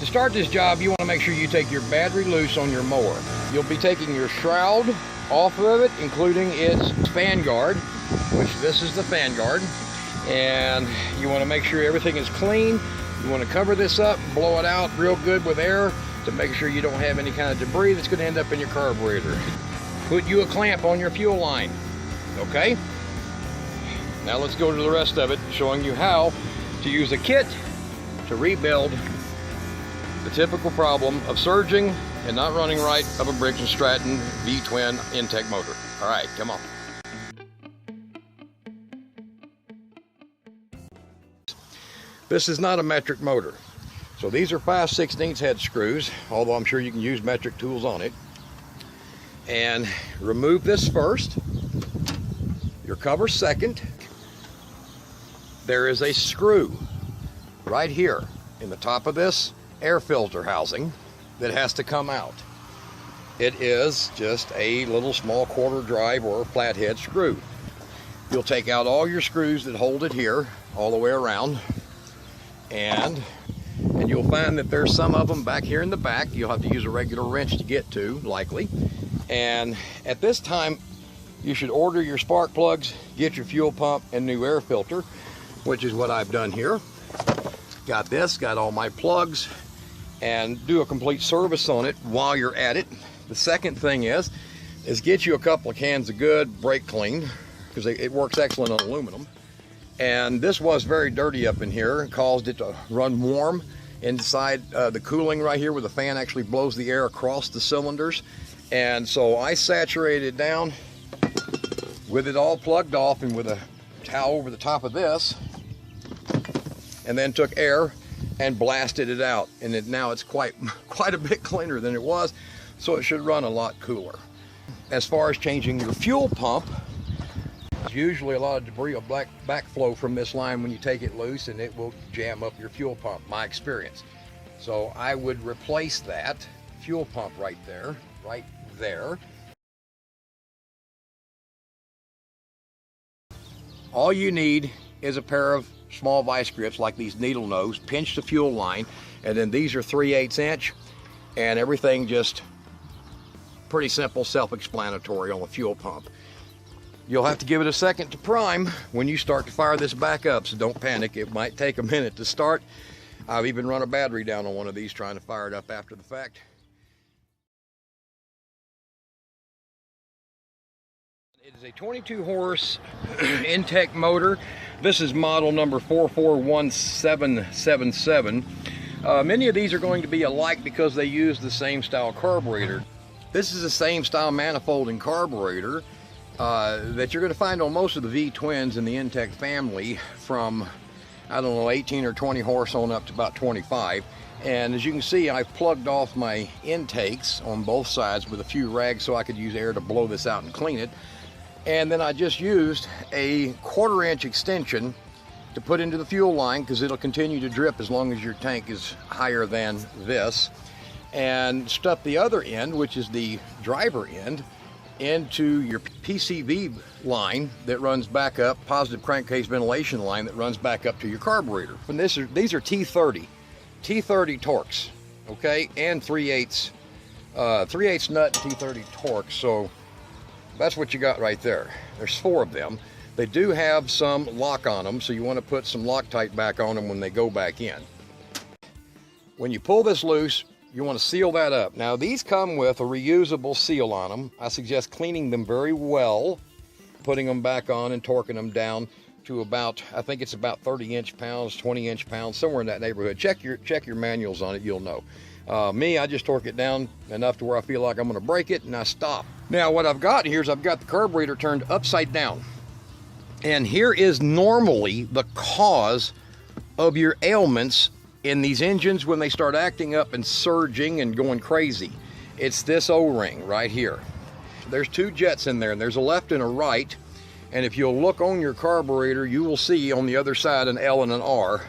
To start this job, you want to make sure you take your battery loose on your mower. You'll be taking your shroud off of it, including its fan guard, which this is the fan guard. And you want to make sure everything is clean. You want to cover this up, blow it out real good with air to make sure you don't have any kind of debris that's going to end up in your carburetor. Put you a clamp on your fuel line, okay? Now let's go to the rest of it, showing you how to use a kit to rebuild the typical problem of surging and not running right of a Briggs Stratton V-twin Intek motor. All right, come on. This is not a metric motor. So these are 5/16 head screws, although I'm sure you can use metric tools on it. And remove this first, your cover second. There is a screw right here in the top of this air filter housing that has to come out. It is just a little small quarter drive or flathead screw. You'll take out all your screws that hold it here all the way around, and you'll find that there's some of them back here in the back. You'll have to use a regular wrench to get to, likely. And at this time, you should order your spark plugs, get your fuel pump and new air filter, which is what I've done here. Got this, got all my plugs, and do a complete service on it while you're at it. The second thing is get you a couple of cans of good brake clean, because it works excellent on aluminum. And this was very dirty up in here and caused it to run warm inside the cooling right here, where the fan actually blows the air across the cylinders. And so I saturated it down with it all plugged off and with a towel over the top of this, and then took air and blasted it out. And now it's quite a bit cleaner than it was, so it should run a lot cooler. As far as changing your fuel pump, there's usually a lot of debris or backflow from this line when you take it loose, and it will jam up your fuel pump, my experience. So I would replace that fuel pump right there. All you need is a pair of small vice grips like these needle nose, pinch the fuel line, and then these are 3/8 inch, and everything just pretty simple, self-explanatory on the fuel pump. You'll have to give it a second to prime when you start to fire this back up, so don't panic. It might take a minute to start. I've even run a battery down on one of these trying to fire it up after the fact. It is a 22 horse Intek motor. This is model number 441777. Many of these are going to be alike because they use the same style carburetor. This is the same style manifold and carburetor that you're going to find on most of the V-twins in the Intek family, from, I don't know, 18 or 20 horse on up to about 25. And as you can see, I've plugged off my intakes on both sides with a few rags so I could use air to blow this out and clean it. And then I just used a 1/4 inch extension to put into the fuel line, because it'll continue to drip as long as your tank is higher than this, and stuff the other end, which is the driver end, into your PCV line that runs back up, positive crankcase ventilation line that runs back up to your carburetor. And these are T30 Torx, okay, and 3/8 nut T30 Torx. So that's what you got right there. There's 4 of them. They do have some lock on them, so you want to put some Loctite back on them when they go back in. When you pull this loose, you want to seal that up. Now these come with a reusable seal on them. I suggest cleaning them very well, putting them back on and torquing them down to about, I think it's about 30 inch-pounds, 20 inch-pounds, somewhere in that neighborhood. Check your manuals on it, you'll know. Me, I just torque it down enough to where I feel like I'm going to break it, and I stop. Now what I've got here is I've got the carburetor turned upside down. And here is normally the cause of your ailments in these engines when they start acting up and surging and going crazy. It's this O-ring right here. There's 2 jets in there, and there's a left and a right. And if you'll look on your carburetor, you will see on the other side an L and an R,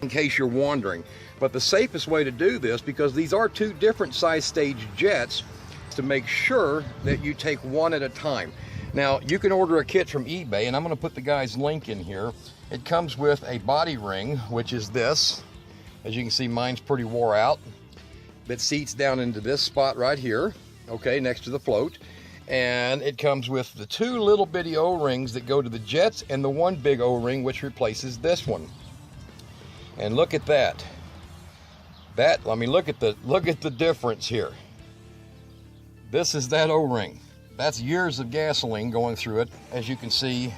in case you're wondering. But the safest way to do this, because these are 2 different size stage jets, is to make sure that you take one at a time. Now, you can order a kit from eBay, and I'm going to put the guy's link in here. It comes with a body ring, which is this, As you can see, mine's pretty wore out. That seats down into this spot right here, okay, next to the float. And it comes with the 2 little bitty O-rings that go to the jets and the 1 big O-ring which replaces this one. And look at that. I mean, look at the difference here. This is that O-ring. That's years of gasoline going through it. As you can see,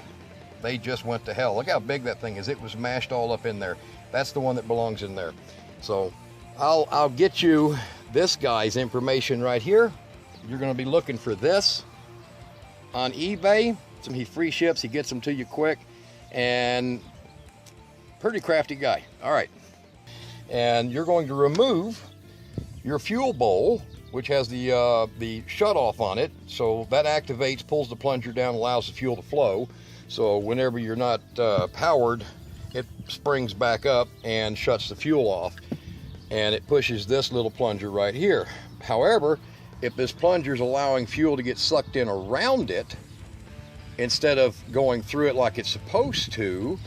they just went to hell. Look how big that thing is. It was mashed all up in there. That's the one that belongs in there. So I'll get you this guy's information right here. You're going to be looking for this on eBay. He free ships, he gets them to you quick, and pretty crafty guy. All right, and you're going to remove your fuel bowl, which has the shut off on it, so that activates, pulls the plunger down, allows the fuel to flow. So whenever you're not powered, it springs back up and shuts the fuel off, and it pushes this little plunger right here. However, if this plunger is allowing fuel to get sucked in around it instead of going through it like it's supposed to,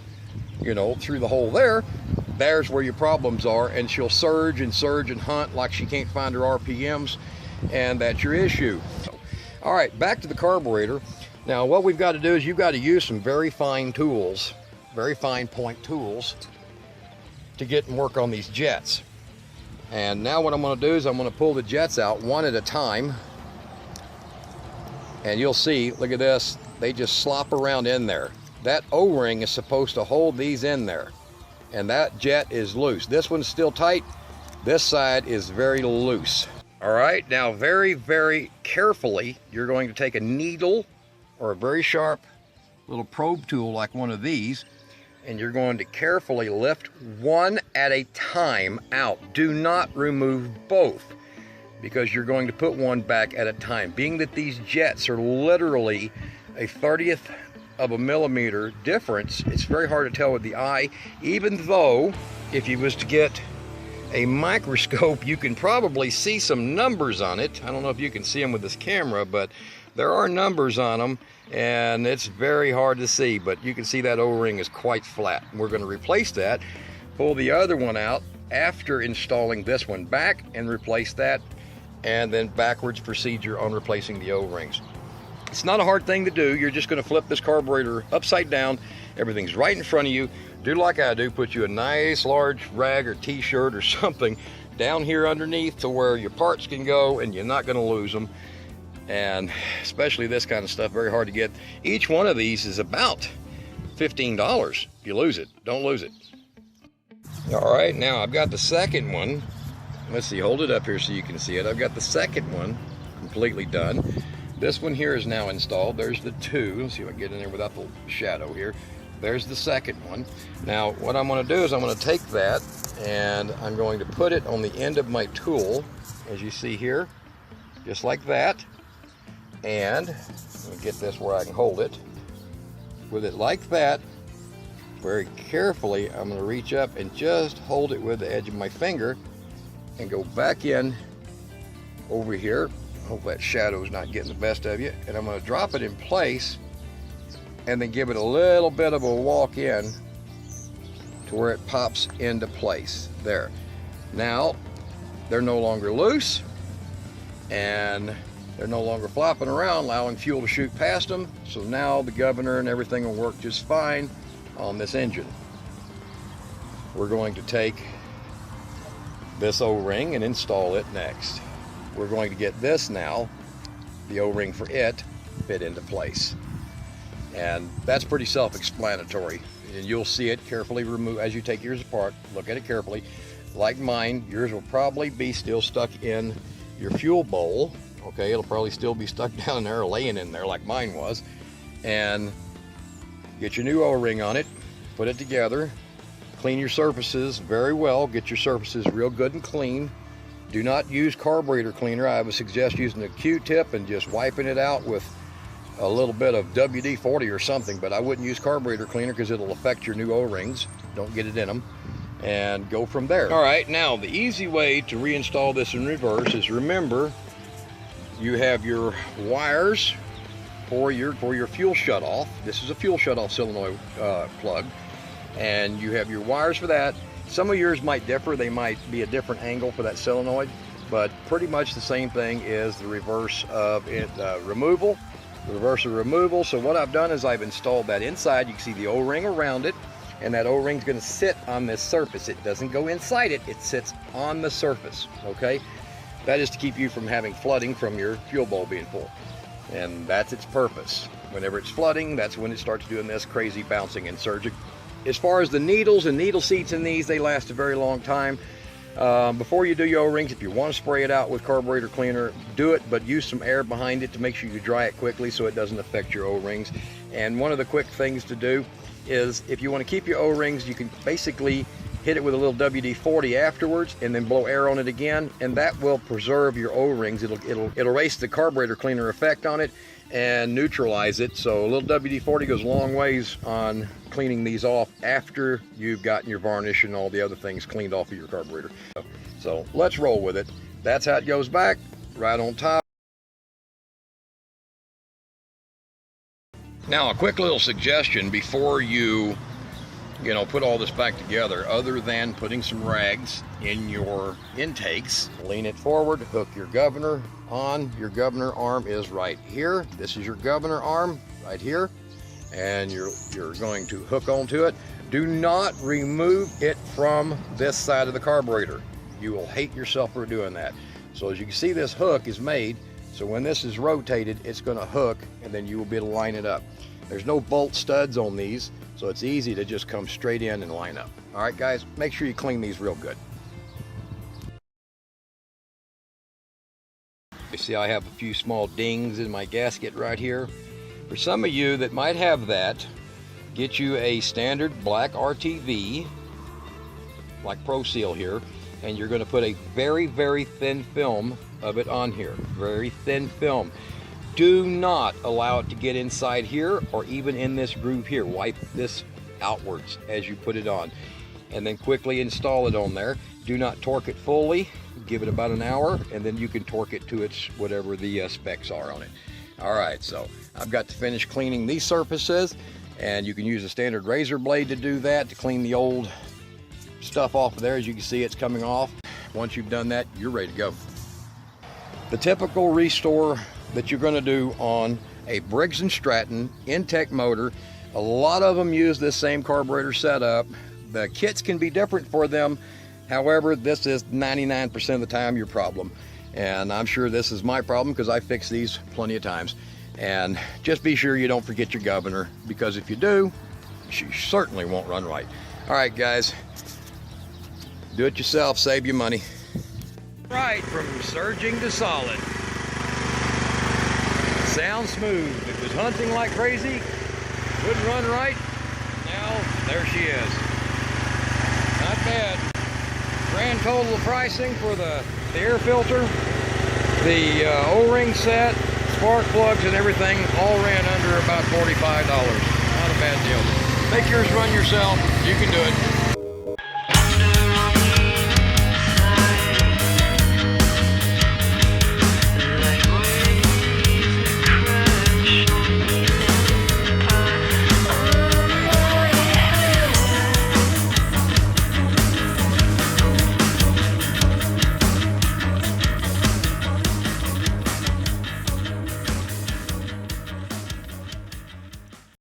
you know, through the hole there, there's where your problems are, and she'll surge and hunt like she can't find her RPMs, and that's your issue. All right, back to the carburetor. Now what we've got to do is you've got to use some very fine tools, very fine point tools, to get and work on these jets. And now what I'm going to do is I'm going to pull the jets out one at a time, and you'll see, look at this, they just slop around in there. That O-ring is supposed to hold these in there, and that jet is loose. This one's still tight, this side is very loose. All right, now very, very carefully, you're going to take a needle or a very sharp little probe tool like one of these, and you're going to carefully lift one at a time out. Do not remove both, because you're going to put one back at a time. Being that these jets are literally a 30th of a millimeter difference, it's very hard to tell with the eye, even though if you was to get a microscope, you can probably see some numbers on it. I don't know if you can see them with this camera, but there are numbers on them, and it's very hard to see, but you can see that O-ring is quite flat. We're going to replace that, pull the other one out after installing this one back, and replace that, and then backwards procedure on replacing the O-rings. It's not a hard thing to do. You're just going to flip this carburetor upside down. Everything's right in front of you. Do like I do, put you a nice large rag or t-shirt or something down here underneath to where your parts can go and you're not going to lose them. And especially this kind of stuff, very hard to get. Each one of these is about $15. If you lose it, don't lose it. All right, now I've got the second one. Let's see, hold it up here so you can see it. I've got the second one completely done. This one here is now installed. There's the 2. Let's see if I can get in there without the shadow here. There's the second one. Now what I'm going to do is I'm going to take that and I'm going to put it on the end of my tool, as you see here, just like that. And let me get this where I can hold it. With it like that, very carefully, I'm going to reach up and just hold it with the edge of my finger and go back in over here. Hope that shadow's not getting the best of you. And I'm going to drop it in place and then give it a little bit of a walk in to where it pops into place. There. Now, they're no longer loose and they're no longer flopping around, allowing fuel to shoot past them. So now the governor and everything will work just fine on this engine. We're going to take this O-ring and install it next. We're going to get this now, the O-ring for it, fit into place. And that's pretty self-explanatory. And you'll see it carefully remove as you take yours apart. Look at it carefully. Like mine, yours will probably be still stuck in your fuel bowl. Okay, it'll probably still be stuck down there, laying in there like mine was. And get your new O-ring on it, put it together, clean your surfaces very well, get your surfaces real good and clean. Do not use carburetor cleaner. I would suggest using a Q-tip and just wiping it out with a little bit of WD-40 or something, but I wouldn't use carburetor cleaner because it'll affect your new O-rings. Don't get it in them, and go from there. All right, now the easy way to reinstall this in reverse is, remember, you have your wires for your fuel shutoff. This is a fuel shutoff solenoid plug, and you have your wires for that. Some of yours might differ. They might be a different angle for that solenoid, but pretty much the same thing is the reverse of it, removal. The reverse of removal. So what I've done is I've installed that inside. You can see the O-ring around it, and that O-ring is going to sit on this surface. It doesn't go inside it, it sits on the surface, okay? That is to keep you from having flooding from your fuel bowl being full. And that's its purpose. Whenever it's flooding, that's when it starts doing this crazy bouncing and surging. As far as the needles and needle seats in these, they last a very long time. Before you do your O-rings, if you want to spray it out with carburetor cleaner, do it, but use some air behind it to make sure you dry it quickly so it doesn't affect your O-rings. And one of the quick things to do is, if you want to keep your O-rings, you can basically hit it with a little WD-40 afterwards and then blow air on it again, and that will preserve your O-rings. It'll erase the carburetor cleaner effect on it and neutralize it. So a little WD-40 goes a long ways on cleaning these off after you've gotten your varnish and all the other things cleaned off of your carburetor. So let's roll with it. That's how it goes back, right on top. Now, a quick little suggestion before you put all this back together, other than putting some rags in your intakes, lean it forward, hook your governor on. Your governor arm is right here. This is your governor arm right here, and you're going to hook onto it. Do not remove it from this side of the carburetor. You will hate yourself for doing that. So as you can see, this hook is made so when this is rotated, it's going to hook, and then you will be able to line it up. There's no bolt studs on these, so it's easy to just come straight in and line up. All right, guys, make sure you clean these real good. You see I have a few small dings in my gasket right here. For some of you that might have that, get you a standard black RTV, like Pro Seal here, and you're going to put a very, very thin film of it on here. Very thin film. Do not allow it to get inside here or even in this groove here. Wipe this outwards as you put it on, and then quickly install it on there. Do not torque it fully. Give it about an hour, and then you can torque it to its whatever the specs are on it. All right, so I've got to finish cleaning these surfaces, and you can use a standard razor blade to do that, to clean the old stuff off of there. As you can see, it's coming off. Once you've done that, you're ready to go. The typical restore that you're going to do on a Briggs Stratton Intek motor, a lot of them use this same carburetor setup. The kits can be different for them. However, this is 99% of the time your problem, and I'm sure this is my problem because I fix these plenty of times. And just be sure you don't forget your governor, because if you do, she certainly won't run right. All right, guys, do it yourself, save you money. Right, from surging to solid. Sounds smooth. It was hunting like crazy, wouldn't run right. Now, there she is. Not bad. Grand total of pricing for the air filter, the O-ring set, spark plugs, and everything all ran under about $45. Not a bad deal. Make yours run yourself. You can do it.